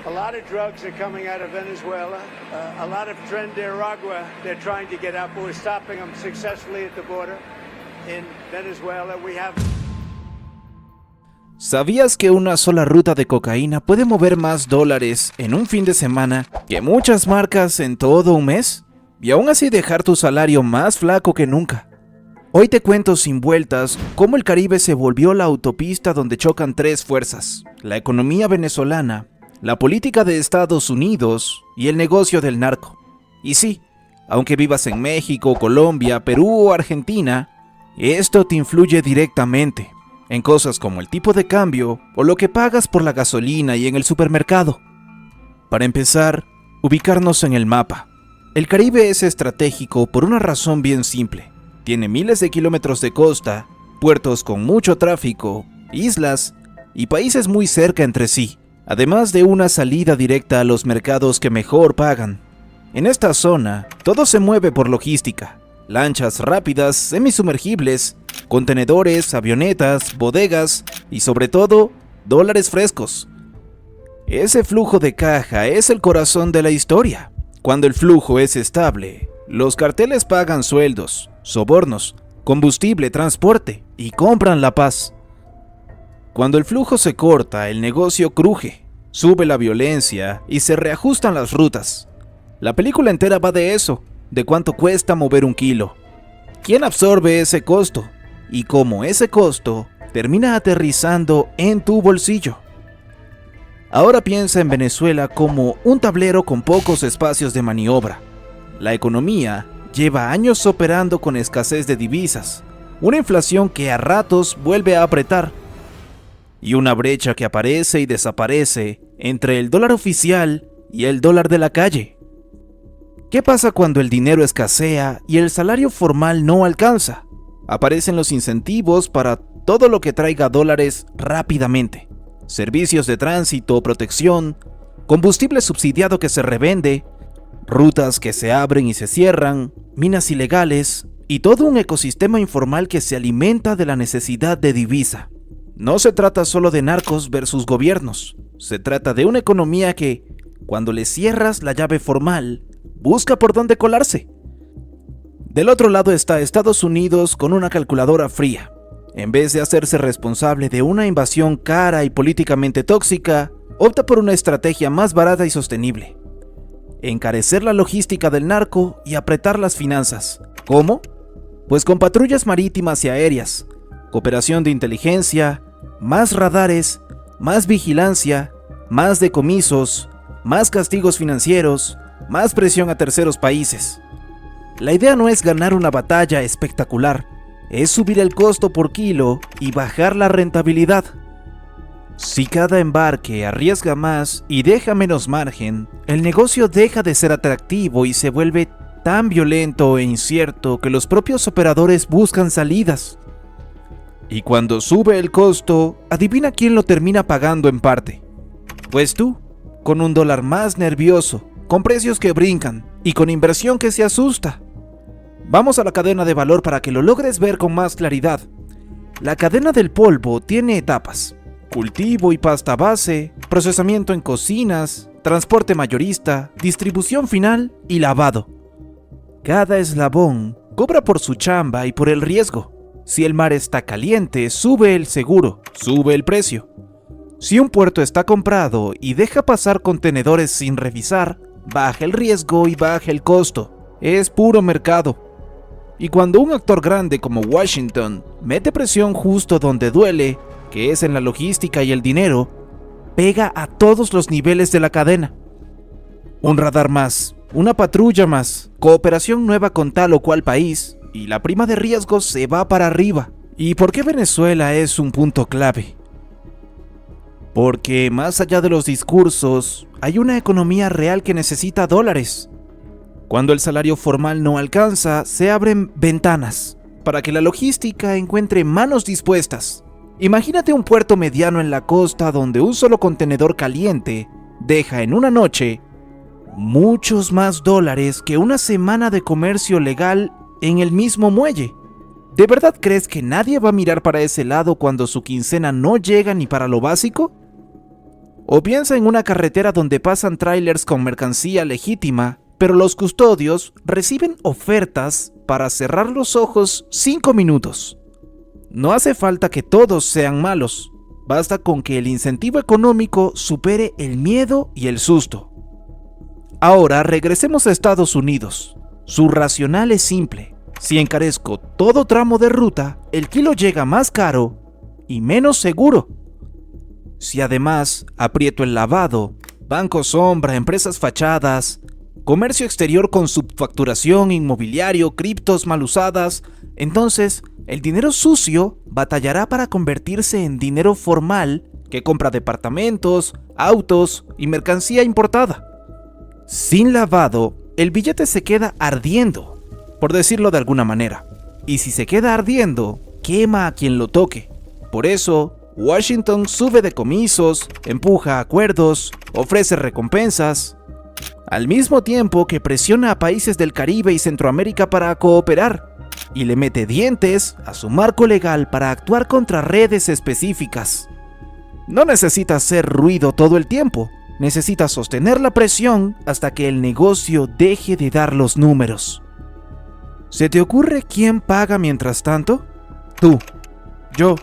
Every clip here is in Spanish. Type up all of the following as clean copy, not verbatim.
A lot of drugs are coming out of Venezuela. A lot of Nicaragua they're trying to get out, but we're stopping them successfully at the border. In Venezuela, we have... ¿Sabías que una sola ruta de cocaína puede mover más dólares en un fin de semana que muchas marcas en todo un mes? Y aún así dejar tu salario más flaco que nunca. Hoy te cuento sin vueltas cómo el Caribe se volvió la autopista donde chocan tres fuerzas: la economía venezolana, la política de Estados Unidos y el negocio del narco. Y sí, aunque vivas en México, Colombia, Perú o Argentina, esto te influye directamente en cosas como el tipo de cambio o lo que pagas por la gasolina y en el supermercado. Para empezar, ubicarnos en el mapa. El Caribe es estratégico por una razón bien simple. Tiene miles de kilómetros de costa, puertos con mucho tráfico, islas y países muy cerca entre sí, además de una salida directa a los mercados que mejor pagan. En esta zona, todo se mueve por logística: lanchas rápidas, semisumergibles, contenedores, avionetas, bodegas y sobre todo, dólares frescos. Ese flujo de caja es el corazón de la historia. Cuando el flujo es estable, los carteles pagan sueldos, sobornos, combustible, transporte y compran la paz. Cuando el flujo se corta, el negocio cruje, sube la violencia y se reajustan las rutas. La película entera va de eso, de cuánto cuesta mover un kilo, quién absorbe ese costo y cómo ese costo termina aterrizando en tu bolsillo. Ahora piensa en Venezuela como un tablero con pocos espacios de maniobra. La economía lleva años operando con escasez de divisas, una inflación que a ratos vuelve a apretar, y una brecha que aparece y desaparece entre el dólar oficial y el dólar de la calle. ¿Qué pasa cuando el dinero escasea y el salario formal no alcanza? Aparecen los incentivos para todo lo que traiga dólares rápidamente: servicios de tránsito, protección, combustible subsidiado que se revende, rutas que se abren y se cierran, minas ilegales y todo un ecosistema informal que se alimenta de la necesidad de divisa. No se trata solo de narcos versus gobiernos, se trata de una economía que, cuando le cierras la llave formal, busca por dónde colarse. Del otro lado está Estados Unidos con una calculadora fría. En vez de hacerse responsable de una invasión cara y políticamente tóxica, opta por una estrategia más barata y sostenible: encarecer la logística del narco y apretar las finanzas. ¿Cómo? Pues con patrullas marítimas y aéreas, cooperación de inteligencia, más radares, más vigilancia, más decomisos, más castigos financieros, más presión a terceros países. La idea no es ganar una batalla espectacular, es subir el costo por kilo y bajar la rentabilidad. Si cada embarque arriesga más y deja menos margen, el negocio deja de ser atractivo y se vuelve tan violento e incierto que los propios operadores buscan salidas. Y cuando sube el costo, adivina quién lo termina pagando en parte. Pues tú, con un dólar más nervioso, con precios que brincan y con inversión que se asusta. Vamos a la cadena de valor para que lo logres ver con más claridad. La cadena del polvo tiene etapas: cultivo y pasta base, procesamiento en cocinas, transporte mayorista, distribución final y lavado. Cada eslabón cobra por su chamba y por el riesgo. Si el mar está caliente, sube el seguro, sube el precio. Si un puerto está comprado y deja pasar contenedores sin revisar, baja el riesgo y baja el costo. Es puro mercado. Y cuando un actor grande como Washington mete presión justo donde duele, que es en la logística y el dinero, pega a todos los niveles de la cadena. Un radar más, una patrulla más, cooperación nueva con tal o cual país, y la prima de riesgo se va para arriba. ¿Y por qué Venezuela es un punto clave? Porque más allá de los discursos, hay una economía real que necesita dólares. Cuando el salario formal no alcanza, se abren ventanas para que la logística encuentre manos dispuestas. Imagínate un puerto mediano en la costa donde un solo contenedor caliente deja en una noche muchos más dólares que una semana de comercio legal en el mismo muelle. ¿De verdad crees que nadie va a mirar para ese lado cuando su quincena no llega ni para lo básico? O piensa en una carretera donde pasan trailers con mercancía legítima, pero los custodios reciben ofertas para cerrar los ojos 5 minutos. No hace falta que todos sean malos, basta con que el incentivo económico supere el miedo y el susto. Ahora regresemos a Estados Unidos. Su racional es simple. Si encarezco todo tramo de ruta, el kilo llega más caro y menos seguro. Si además aprieto el lavado, bancos sombra, empresas fachadas, comercio exterior con subfacturación, inmobiliario, criptos mal usadas, entonces el dinero sucio batallará para convertirse en dinero formal que compra departamentos, autos y mercancía importada. Sin lavado, el billete se queda ardiendo, por decirlo de alguna manera. Y si se queda ardiendo, quema a quien lo toque. Por eso, Washington sube decomisos, empuja acuerdos, ofrece recompensas, al mismo tiempo que presiona a países del Caribe y Centroamérica para cooperar, y le mete dientes a su marco legal para actuar contra redes específicas. No necesita hacer ruido todo el tiempo, necesita sostener la presión hasta que el negocio deje de dar los números. ¿Se te ocurre quién paga mientras tanto? Tú, yo,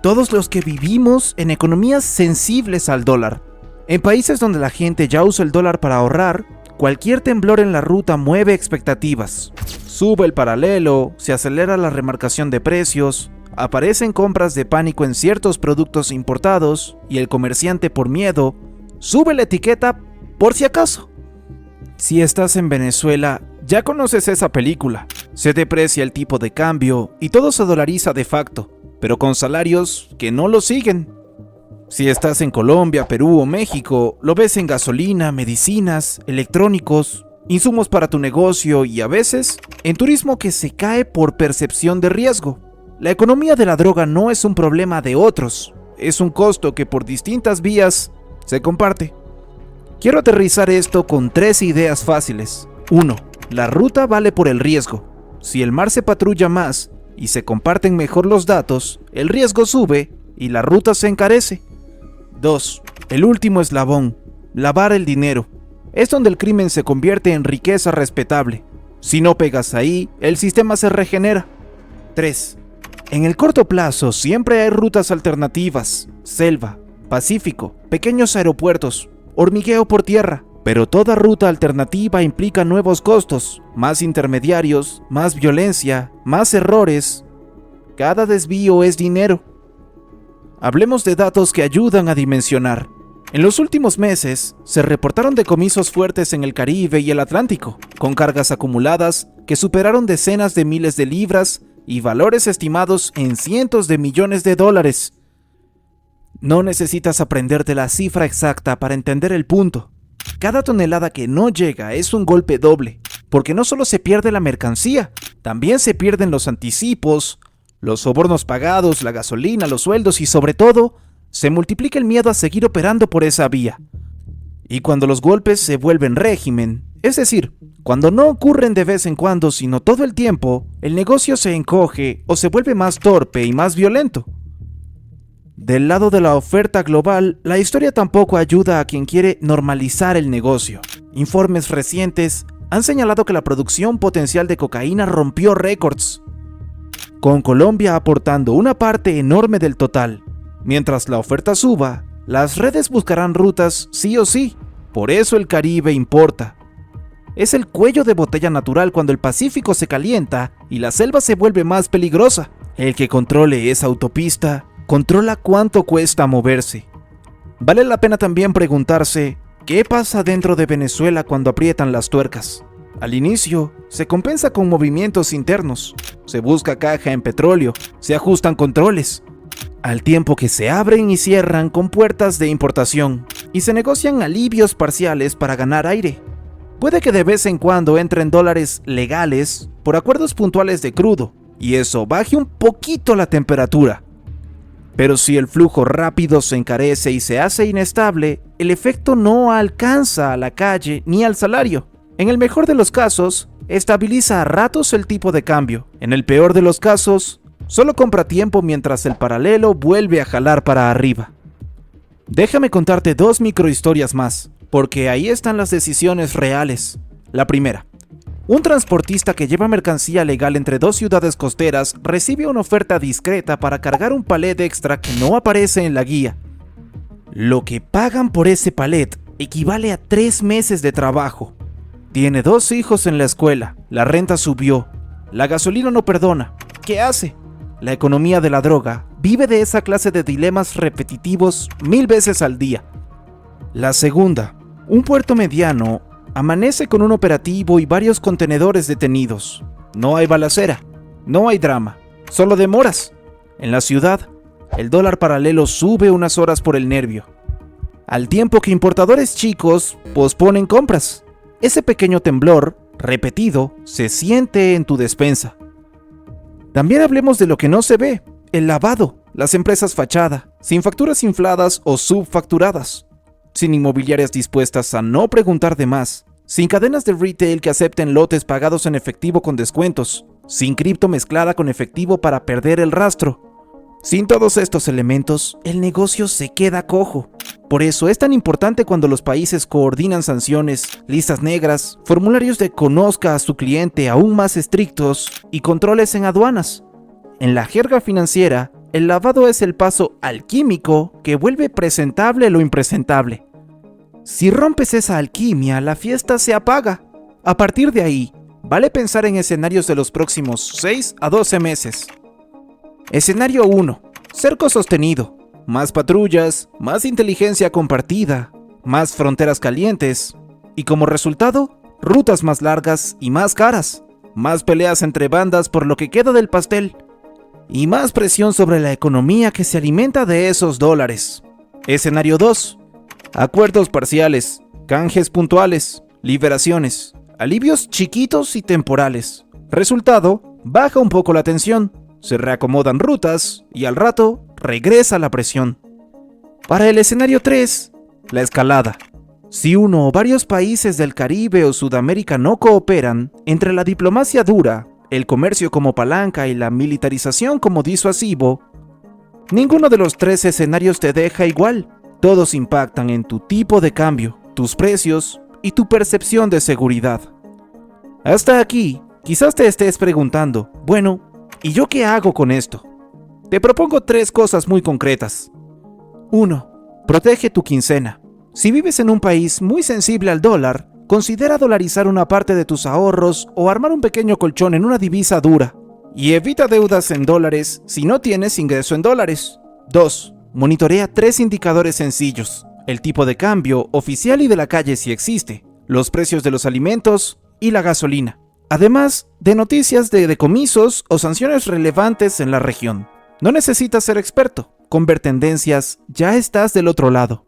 todos los que vivimos en economías sensibles al dólar. En países donde la gente ya usa el dólar para ahorrar, cualquier temblor en la ruta mueve expectativas. Sube el paralelo, se acelera la remarcación de precios, aparecen compras de pánico en ciertos productos importados y el comerciante por miedo sube la etiqueta por si acaso. Si estás en Venezuela, ya conoces esa película. Se deprecia el tipo de cambio y todo se dolariza de facto, pero con salarios que no lo siguen. Si estás en Colombia, Perú o México, lo ves en gasolina, medicinas, electrónicos, insumos para tu negocio y a veces en turismo que se cae por percepción de riesgo. La economía de la droga no es un problema de otros, es un costo que por distintas vías se comparte. Quiero aterrizar esto con 3 ideas fáciles. 1. La ruta vale por el riesgo. Si el mar se patrulla más y se comparten mejor los datos, el riesgo sube y la ruta se encarece. 2. El último eslabón, lavar el dinero. Es donde el crimen se convierte en riqueza respetable. Si no pegas ahí, el sistema se regenera. 3. En el corto plazo siempre hay rutas alternativas, selva, Pacífico, pequeños aeropuertos, hormigueo por tierra. Pero toda ruta alternativa implica nuevos costos, más intermediarios, más violencia, más errores. Cada desvío es dinero. Hablemos de datos que ayudan a dimensionar. En los últimos meses, se reportaron decomisos fuertes en el Caribe y el Atlántico, con cargas acumuladas que superaron decenas de miles de libras y valores estimados en cientos de millones de dólares. No necesitas aprenderte la cifra exacta para entender el punto. Cada tonelada que no llega es un golpe doble, porque no solo se pierde la mercancía, también se pierden los anticipos, los sobornos pagados, la gasolina, los sueldos y sobre todo, se multiplica el miedo a seguir operando por esa vía. Y cuando los golpes se vuelven régimen, es decir, cuando no ocurren de vez en cuando sino todo el tiempo, el negocio se encoge o se vuelve más torpe y más violento. Del lado de la oferta global, la historia tampoco ayuda a quien quiere normalizar el negocio. Informes recientes han señalado que la producción potencial de cocaína rompió récords, con Colombia aportando una parte enorme del total. Mientras la oferta suba, las redes buscarán rutas sí o sí, por eso el Caribe importa. Es el cuello de botella natural cuando el Pacífico se calienta y la selva se vuelve más peligrosa. El que controle esa autopista controla cuánto cuesta moverse. Vale la pena también preguntarse, ¿qué pasa dentro de Venezuela cuando aprietan las tuercas? Al inicio, se compensa con movimientos internos, se busca caja en petróleo, se ajustan controles, al tiempo que se abren y cierran con puertas de importación, y se negocian alivios parciales para ganar aire. Puede que de vez en cuando entren dólares legales por acuerdos puntuales de crudo, y eso baje un poquito la temperatura. Pero si el flujo rápido se encarece y se hace inestable, el efecto no alcanza a la calle ni al salario. En el mejor de los casos, estabiliza a ratos el tipo de cambio. En el peor de los casos, solo compra tiempo mientras el paralelo vuelve a jalar para arriba. Déjame contarte 2 microhistorias más, porque ahí están las decisiones reales. La primera. Un transportista que lleva mercancía legal entre 2 ciudades costeras recibe una oferta discreta para cargar un palet extra que no aparece en la guía. Lo que pagan por ese palet equivale a 3 meses de trabajo. Tiene 2 hijos en la escuela, la renta subió, la gasolina no perdona. ¿Qué hace? La economía de la droga vive de esa clase de dilemas repetitivos 1000 veces al día. La segunda, un puerto mediano amanece con un operativo y varios contenedores detenidos. No hay balacera, no hay drama, solo demoras. En la ciudad, el dólar paralelo sube unas horas por el nervio, al tiempo que importadores chicos posponen compras. Ese pequeño temblor, repetido, se siente en tu despensa. También hablemos de lo que no se ve, el lavado, las empresas fachada, sin facturas infladas o subfacturadas, sin inmobiliarias dispuestas a no preguntar de más, sin cadenas de retail que acepten lotes pagados en efectivo con descuentos, sin cripto mezclada con efectivo para perder el rastro. Sin todos estos elementos, el negocio se queda cojo. Por eso es tan importante cuando los países coordinan sanciones, listas negras, formularios de conozca a su cliente aún más estrictos y controles en aduanas. En la jerga financiera, el lavado es el paso alquímico que vuelve presentable lo impresentable. Si rompes esa alquimia, la fiesta se apaga. A partir de ahí, vale pensar en escenarios de los próximos 6 a 12 meses. Escenario 1. Cerco sostenido. Más patrullas, más inteligencia compartida, más fronteras calientes. Y como resultado, rutas más largas y más caras. Más peleas entre bandas por lo que queda del pastel. Y más presión sobre la economía que se alimenta de esos dólares. Escenario 2. Acuerdos parciales, canjes puntuales, liberaciones, alivios chiquitos y temporales. Resultado, baja un poco la tensión, se reacomodan rutas y al rato regresa la presión. Para el escenario 3, la escalada. Si uno o varios países del Caribe o Sudamérica no cooperan, entre la diplomacia dura, el comercio como palanca y la militarización como disuasivo, ninguno de los 3 escenarios te deja igual. Todos impactan en tu tipo de cambio, tus precios y tu percepción de seguridad. Hasta aquí, quizás te estés preguntando, bueno, ¿y yo qué hago con esto? Te propongo 3 cosas muy concretas. 1. Protege tu quincena. Si vives en un país muy sensible al dólar, considera dolarizar una parte de tus ahorros o armar un pequeño colchón en una divisa dura. Y evita deudas en dólares si no tienes ingreso en dólares. 2. Monitorea 3 indicadores sencillos: el tipo de cambio oficial y de la calle si existe, los precios de los alimentos y la gasolina. Además de noticias de decomisos o sanciones relevantes en la región. No necesitas ser experto, con ver tendencias ya estás del otro lado.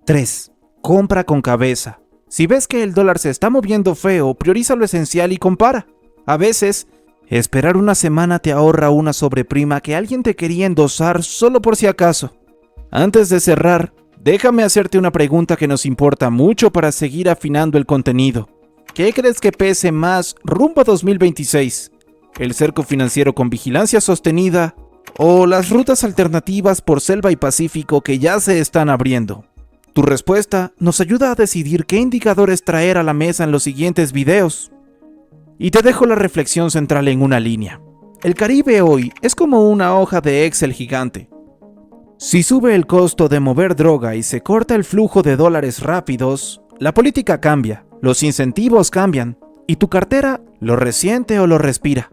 3. Compra con cabeza. Si ves que el dólar se está moviendo feo, prioriza lo esencial y compara. A veces, esperar una semana te ahorra una sobreprima que alguien te quería endosar solo por si acaso. Antes de cerrar, déjame hacerte una pregunta que nos importa mucho para seguir afinando el contenido. ¿Qué crees que pese más rumbo a 2026? ¿El cerco financiero con vigilancia sostenida o las rutas alternativas por selva y Pacífico que ya se están abriendo? Tu respuesta nos ayuda a decidir qué indicadores traer a la mesa en los siguientes videos. Y te dejo la reflexión central en una línea. El Caribe hoy es como una hoja de Excel gigante. Si sube el costo de mover droga y se corta el flujo de dólares rápidos, la política cambia, los incentivos cambian, y tu cartera lo resiente o lo respira.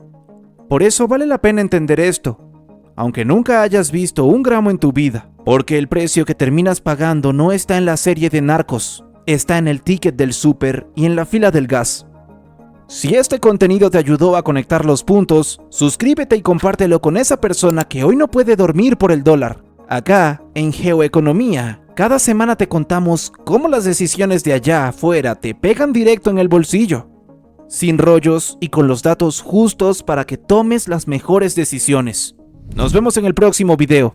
Por eso vale la pena entender esto, aunque nunca hayas visto un gramo en tu vida, porque el precio que terminas pagando no está en la serie de Narcos, está en el ticket del súper y en la fila del gas. Si este contenido te ayudó a conectar los puntos, suscríbete y compártelo con esa persona que hoy no puede dormir por el dólar. Acá, en Geoeconomía, cada semana te contamos cómo las decisiones de allá afuera te pegan directo en el bolsillo, sin rollos y con los datos justos para que tomes las mejores decisiones. Nos vemos en el próximo video.